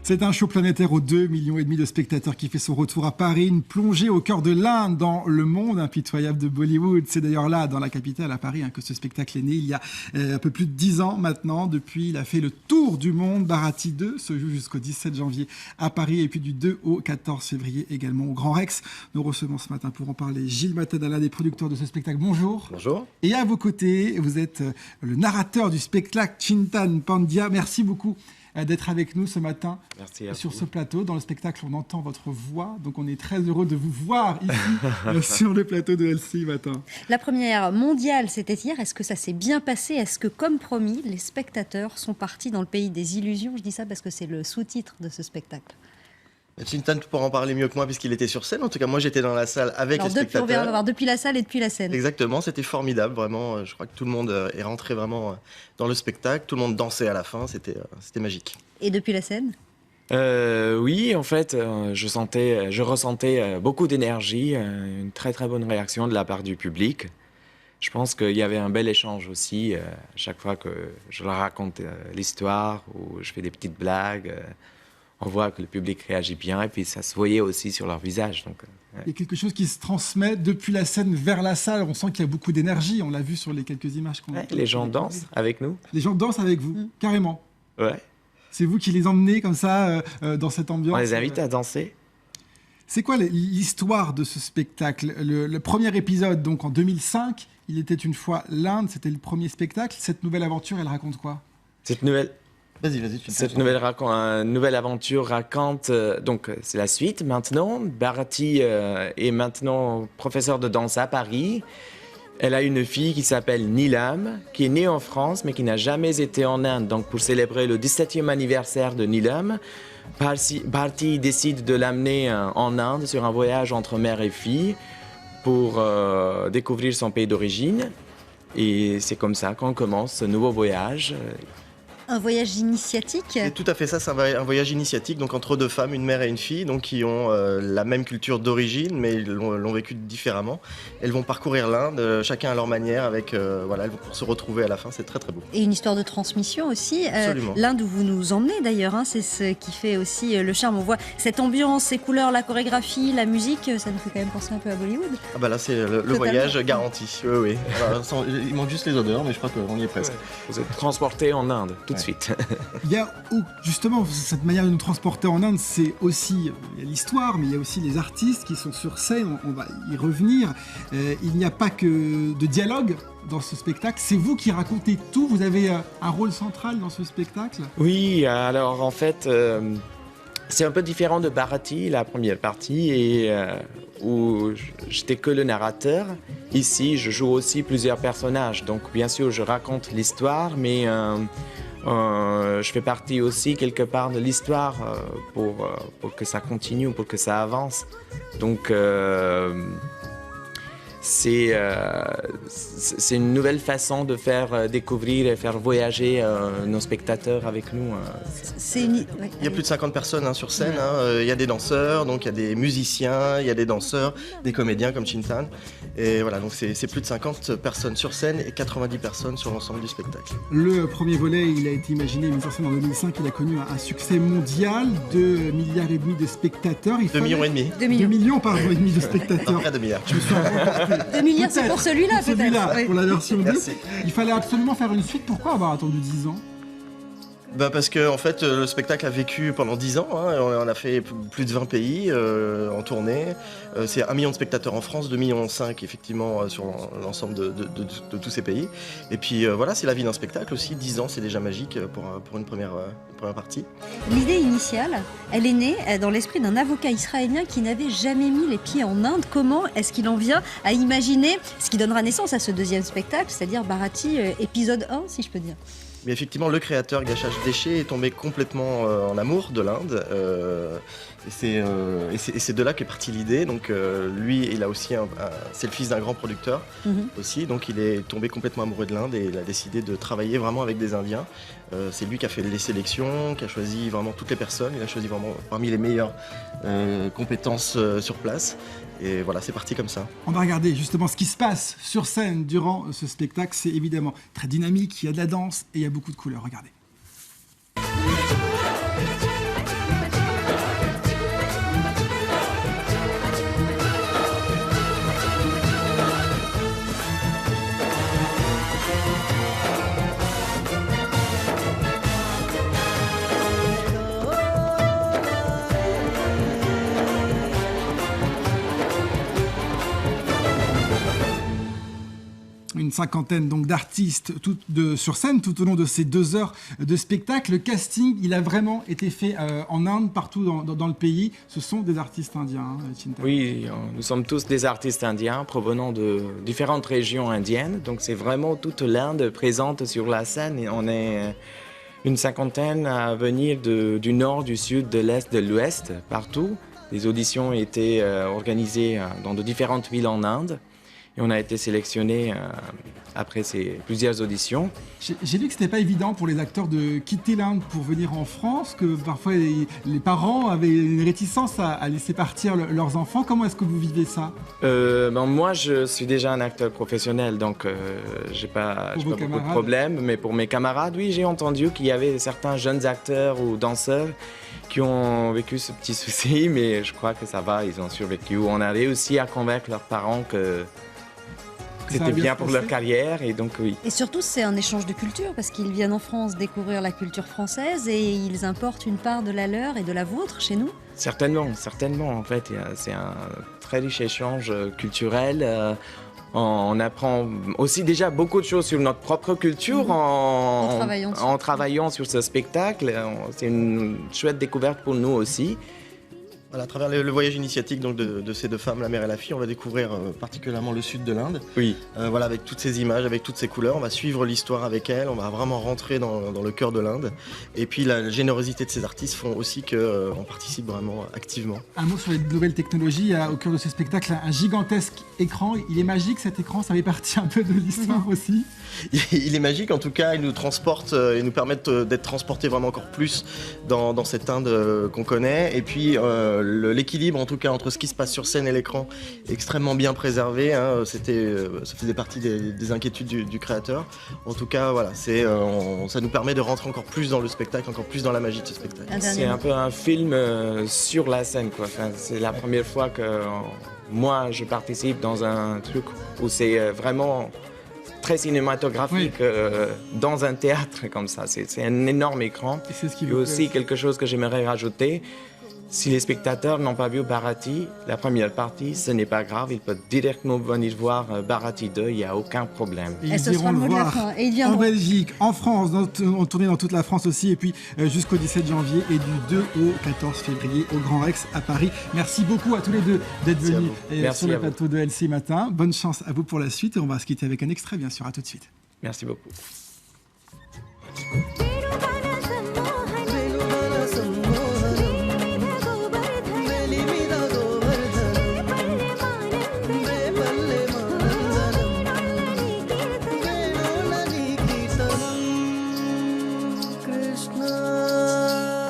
C'est un show planétaire aux 2,5 millions de spectateurs qui fait son retour à Paris, une plongée au cœur de l'Inde dans le monde impitoyable de Bollywood. C'est d'ailleurs là, dans la capitale, à Paris, que ce spectacle est né il y a un peu plus de 10 ans maintenant. Depuis, il a fait le tour du monde. Bharati 2 se joue jusqu'au 17 janvier à Paris et puis du 2 au 14 février également au Grand Rex. Nous recevons ce matin pour en parler Gilles Matanala, des producteurs de ce spectacle. Bonjour. Bonjour. Et à vos côtés, vous êtes le narrateur du spectacle, Chintan Pandya. Merci beaucoup d'être avec nous ce matin sur ce plateau. Dans le spectacle, on entend votre voix, donc on est très heureux de vous voir ici sur le plateau de LCI matin. La première mondiale, c'était hier. Est-ce que ça s'est bien passé? Est-ce que, comme promis, les spectateurs sont partis dans le pays des illusions? Je dis ça parce que c'est le sous-titre de ce spectacle. Chintan pourra en parler mieux que moi puisqu'il était sur scène. En tout cas, moi, j'étais dans la salle avec les spectateurs. On va voir depuis la salle et depuis la scène. Exactement, c'était formidable, vraiment. Je crois que tout le monde est rentré vraiment dans le spectacle. Tout le monde dansait à la fin, c'était magique. Et depuis la scène? Oui, en fait, je ressentais beaucoup d'énergie, une très très bonne réaction de la part du public. Je pense qu'il y avait un bel échange aussi, à chaque fois que je leur raconte l'histoire ou je fais des petites blagues. On voit que le public réagit bien et puis ça se voyait aussi sur leur visage. Donc, ouais. Il y a quelque chose qui se transmet depuis la scène vers la salle. On sent qu'il y a beaucoup d'énergie. On l'a vu sur les quelques images qu'on a. Les gens dansent avec nous. Les gens dansent avec vous, carrément. Ouais. C'est vous qui les emmenez comme ça dans cette ambiance. On les invite à danser. C'est quoi l'histoire de ce spectacle? Le premier épisode, donc en 2005, il était une fois l'Inde. C'était le premier spectacle. Cette nouvelle aventure, elle raconte quoi? Cette nouvelle aventure raconte, donc c'est la suite maintenant. Bharati est maintenant professeure de danse à Paris. Elle a une fille qui s'appelle Neelam, qui est née en France mais qui n'a jamais été en Inde. Donc pour célébrer le 17e anniversaire de Neelam, Bharati décide de l'amener en Inde sur un voyage entre mère et fille pour découvrir son pays d'origine. Et c'est comme ça qu'on commence ce nouveau voyage. Un voyage initiatique? C'est tout à fait ça, c'est un voyage initiatique donc entre deux femmes, une mère et une fille, donc qui ont la même culture d'origine, mais l'ont vécu différemment. Elles vont parcourir l'Inde, chacun à leur manière, avec elles vont se retrouver à la fin, c'est très très beau. Et une histoire de transmission aussi. Absolument. L'Inde où vous nous emmenez d'ailleurs, c'est ce qui fait aussi le charme. On voit cette ambiance, ces couleurs, la chorégraphie, la musique, ça nous fait quand même penser un peu à Bollywood. Ah bah là c'est le voyage garanti, oui. Alors, il manque juste les odeurs, mais je crois qu'on y est presque. Vous êtes transporté en Inde tout de suite. Il y a justement cette manière de nous transporter en Inde, c'est aussi l'histoire, mais il y a aussi les artistes qui sont sur scène, on va y revenir. Il n'y a pas que de dialogue dans ce spectacle, c'est vous qui racontez tout, vous avez un rôle central dans ce spectacle? Oui, alors en fait, c'est un peu différent de Bharati, la première partie, et où j'étais que le narrateur. Ici, je joue aussi plusieurs personnages, donc bien sûr, je raconte l'histoire, mais je fais partie aussi quelque part de l'histoire pour que ça continue, pour que ça avance. Donc c'est une nouvelle façon de faire découvrir et faire voyager nos spectateurs avec nous. Il y a plus de 50 personnes sur scène, il y a des danseurs, donc il y a des musiciens, il y a des danseurs, des comédiens comme Chintan. Et voilà, donc c'est plus de 50 personnes sur scène et 90 personnes sur l'ensemble du spectacle. Le premier volet, il a été imaginé en 2005, il a connu un succès mondial, 2,5 milliards de spectateurs. 2,5 millions. 2 millions, pardon, et demi de spectateurs. Non, 2 milliards. Je me suis emporté. 2 milliards, c'est pour celui-là, peut-être. Celui-là, Oui. pour la version 2. Merci. Il fallait absolument faire une suite. Pourquoi avoir attendu 10 ans? Parce que en fait, le spectacle a vécu pendant 10 ans. On a fait plus de 20 pays en tournée. C'est 1 million de spectateurs en France, 2,5 millions effectivement sur l'ensemble de tous ces pays. Et puis voilà, c'est la vie d'un spectacle aussi. 10 ans, c'est déjà magique pour une première partie. L'idée initiale, elle est née dans l'esprit d'un avocat israélien qui n'avait jamais mis les pieds en Inde. Comment est-ce qu'il en vient à imaginer ce qui donnera naissance à ce deuxième spectacle, c'est-à-dire Bharati épisode 1, si je peux dire? Mais effectivement, le créateur Gachage Deshe est tombé complètement en amour de l'Inde. Et c'est de là qu'est partie l'idée. Donc lui, il a aussi c'est le fils d'un grand producteur aussi. Donc il est tombé complètement amoureux de l'Inde et il a décidé de travailler vraiment avec des Indiens. C'est lui qui a fait les sélections, qui a choisi vraiment toutes les personnes. Il a choisi vraiment parmi les meilleures compétences sur place. Et voilà, c'est parti comme ça. On va regarder justement ce qui se passe sur scène durant ce spectacle. C'est évidemment très dynamique, il y a de la danse et il y a beaucoup de couleurs. Regardez. cinquantaine donc d'artistes sur scène tout au long de ces 2 heures de spectacle. Le casting, il a vraiment été fait en Inde, partout dans le pays. Ce sont des artistes indiens, Chintan. Oui, nous sommes tous des artistes indiens provenant de différentes régions indiennes. Donc c'est vraiment toute l'Inde présente sur la scène. Et on est une cinquantaine à venir du nord, du sud, de l'est, de l'ouest, partout. Les auditions étaient organisées dans de différentes villes en Inde. Et on a été sélectionnés après plusieurs auditions. J'ai lu que ce n'était pas évident pour les acteurs de quitter l'Inde pour venir en France, que parfois les parents avaient une réticence à laisser partir leurs enfants. Comment est-ce que vous vivez ça? Moi, je suis déjà un acteur professionnel, donc j'ai pas beaucoup de problèmes. Mais pour mes camarades, oui, j'ai entendu qu'il y avait certains jeunes acteurs ou danseurs qui ont vécu ce petit souci, mais je crois que ça va, ils ont survécu. On a réussi à convaincre leurs parents que c'était bien pour leur carrière, et donc oui. Et surtout, c'est un échange de culture, parce qu'ils viennent en France découvrir la culture française et ils importent une part de la leur et de la vôtre chez nous. Certainement. En fait, c'est un très riche échange culturel. On apprend aussi déjà beaucoup de choses sur notre propre culture en travaillant sur ce spectacle. C'est une chouette découverte pour nous aussi. Voilà, à travers le voyage initiatique donc, de ces 2 femmes, la mère et la fille, on va découvrir particulièrement le sud de l'Inde. Oui. Voilà, avec toutes ces images, avec toutes ces couleurs, on va suivre l'histoire avec elles, on va vraiment rentrer dans le cœur de l'Inde. Et puis la générosité de ces artistes font aussi qu'on participe vraiment activement. Un mot sur les nouvelles technologies. Il y a au cœur de ce spectacle un gigantesque écran. Il est magique cet écran, ça fait partie un peu de l'histoire aussi. Il est magique, en tout cas, il nous transporte et nous permet d'être transportés vraiment encore plus dans cette Inde qu'on connaît. Et puis l'équilibre, en tout cas, entre ce qui se passe sur scène et l'écran est extrêmement bien préservé. Hein. Ça faisait partie des inquiétudes du créateur. En tout cas, voilà, ça nous permet de rentrer encore plus dans le spectacle, encore plus dans la magie de ce spectacle. C'est un peu un film sur la scène, quoi. Enfin, c'est la première fois que moi, je participe dans un truc où c'est vraiment très cinématographique, dans un théâtre comme ça. C'est un énorme écran. Et c'est ce qui vous plaît aussi. Quelque chose que j'aimerais rajouter. Si les spectateurs n'ont pas vu Bharati, la première partie, ce n'est pas grave, ils peuvent directement venir voir Bharati 2, il n'y a aucun problème. Et ils iront le voir en Belgique, en France, en tournée dans toute la France aussi, et puis jusqu'au 17 janvier et du 2 au 14 février au Grand Rex à Paris. Merci beaucoup à tous les deux d'être venus sur le plateau de LCI Matin. Bonne chance à vous pour la suite et on va se quitter avec un extrait, bien sûr. À tout de suite. Merci beaucoup.